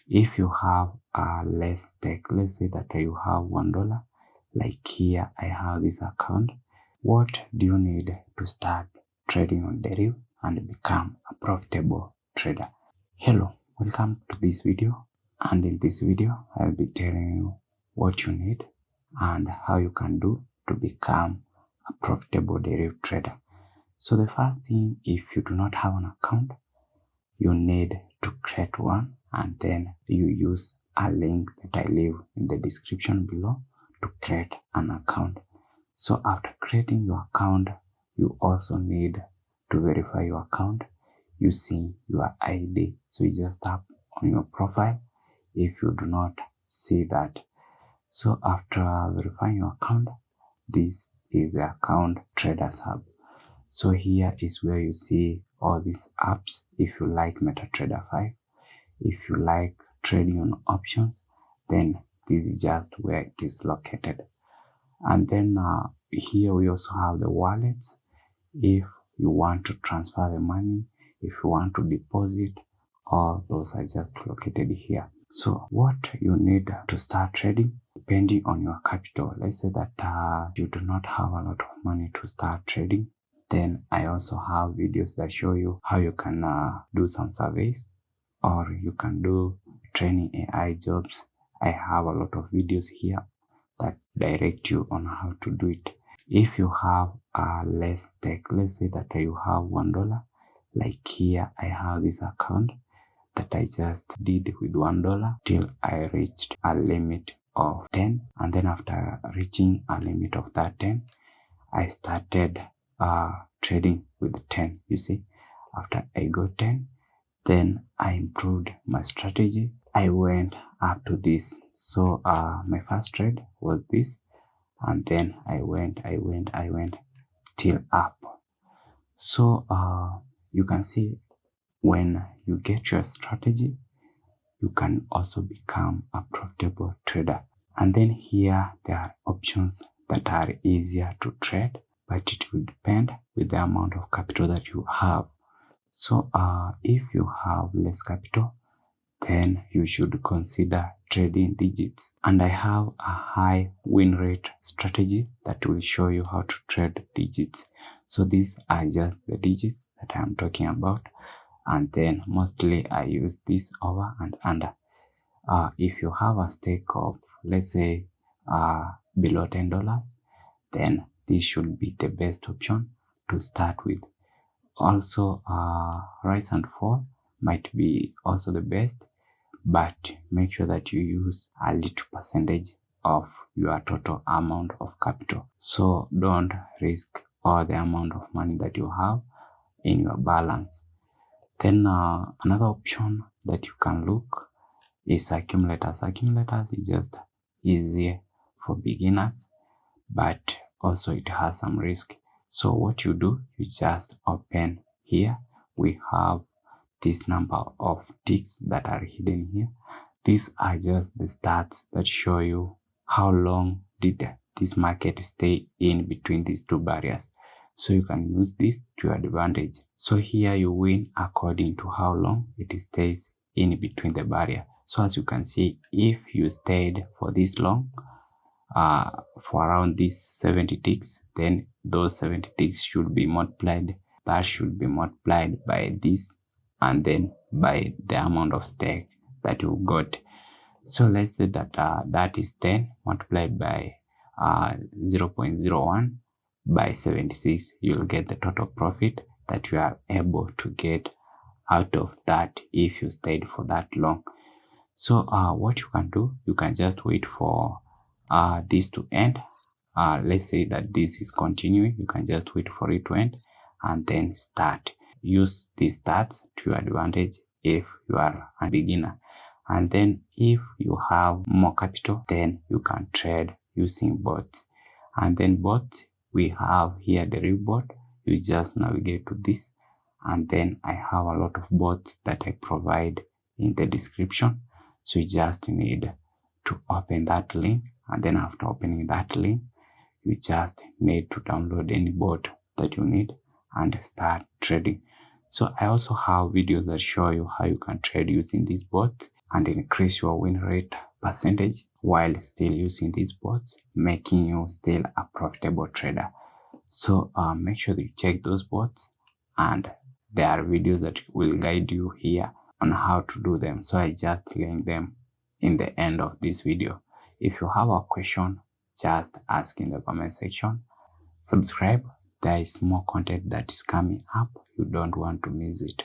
If you have less stake, let's say that you have $1, like here I have this account. What do you need to start trading on Deriv and become a profitable trader? Hello, welcome to this video, and in this video I'll be telling you what you need and how you can do to become a profitable Deriv trader. So the first thing, if you do not have an account, you need to create one, and then you use a link that I leave in the description below to create an account. So after creating your account, you also need to verify your account using your ID. So you just tap on your profile if you do not see that. So after verifying your account, this is the account traders hub. So here is where you see all these apps. If you like MetaTrader 5, if you like trading on options, then this is just where it is located. And then here we also have the wallets. If you want to transfer the money, if you want to deposit, all those are just located here. So what you need to start trading, depending on your capital. Let's say that you do not have a lot of money to start trading. Then I also have videos that show you how you can do some surveys, or you can do training AI jobs. I have a lot of videos here that direct you on how to do it. If you have less stake, let's say that you have $1, like here I have this account that I just did with $1 till I reached a limit of 10, and then after reaching a limit of that 10, I started trading with 10. You see, after I got 10, then I improved my strategy. I went up to this. So my first trade was this, and then I went till up. So you can see when you get your strategy, you can also become a profitable trader. And then here there are options that are easier to trade, but it will depend with the amount of capital that you have. So if you have less capital, then you should consider trading digits. And I have a high win rate strategy that will show you how to trade digits. So these are just the digits that I'm talking about. And then mostly I use this over and under. If you have a stake of, let's say, below $10, then this should be the best option to start with. Also, rise and fall might be also the best, but make sure that you use a little percentage of your total amount of capital. So don't risk all the amount of money that you have in your balance. Then another option that you can look is accumulators. Accumulators is just easier for beginners, but also it has some risk. So what you do, you just open here. We have this number of ticks that are hidden here. These are just the stats that show you how long did this market stay in between these two barriers. So you can use this to your advantage. So here you win according to how long it stays in between the barrier. So as you can see, if you stayed for this long, for around these 70 ticks, then those 70 ticks should be multiplied. That should be multiplied by this, and then by the amount of stake that you got. So let's say that that is 10 multiplied by 0.01 by 76. You'll get the total profit that you are able to get out of that if you stayed for that long. So what you can do, you can just wait for this to end. Let's say that this is continuing. You can just wait for it to end and then start. Use these stats to your advantage if you are a beginner. And then if you have more capital, then you can trade using bots. And then bots, we have here the Deriv bot. You just navigate to this, and then I have a lot of bots that I provide in the description. So you just need to open that link, and then after opening that link, you just need to download any bot that you need and start trading. So I also have videos that show you how you can trade using this bot, and increase your win rate percentage while still using these bots, making you still a profitable trader. So make sure that you check those bots, and there are videos that will guide you here on how to do them. So I just link them in the end of this video. If you have a question, just ask in the comment section. Subscribe. There is more content that is coming up. You don't want to miss it.